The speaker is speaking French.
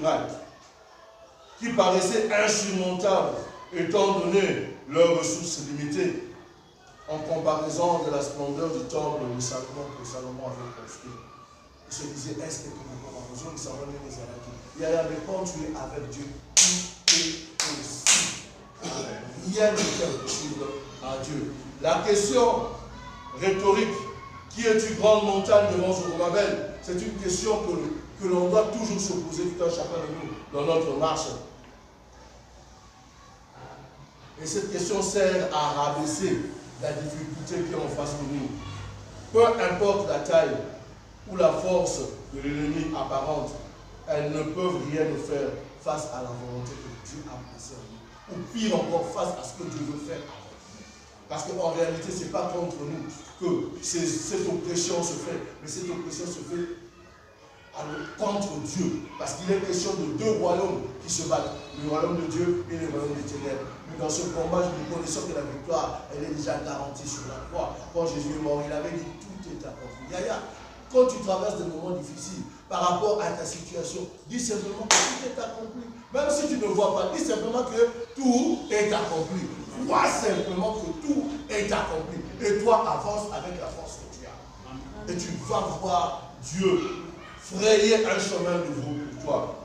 murailles, qui paraissaient insurmontables, étant donné leurs ressources limitées, en comparaison de la splendeur du temple de Salomon que Salomon avait construit. Il se disait, est-ce que nous pouvons nous savons les Arabes. Mais quand tu es avec Dieu, tout est possible. Rien n'est impossible à Dieu. La question rhétorique, qui es-tu grande montagne devant Zorobabel? C'est une question que l'on doit toujours se poser tout un chacun de nous dans notre marche. Et cette question sert à rabaisser la difficulté qui est en face de nous. Peu importe la taille ou la force de l'ennemi apparente, elles ne peuvent rien nous faire face à la volonté que Dieu a placée en nous. Ou pire encore, face à ce que Dieu veut faire. Parce qu'en réalité, ce n'est pas contre nous que cette oppression se fait, mais cette oppression se fait contre Dieu. Parce qu'il est question de deux royaumes qui se battent, le royaume de Dieu et le royaume des ténèbres. Mais dans ce combat, nous connaissons que la victoire, elle est déjà garantie sur la croix. Quand Jésus est mort, il avait dit tout est accompli. Yaya, quand tu traverses des moments difficiles par rapport à ta situation, dis simplement que tout est accompli. Même si tu ne vois pas, dis simplement que tout est accompli. Crois simplement que tout est accompli. Et toi, avance avec la force que tu as. Et tu vas voir Dieu frayer un chemin nouveau pour toi.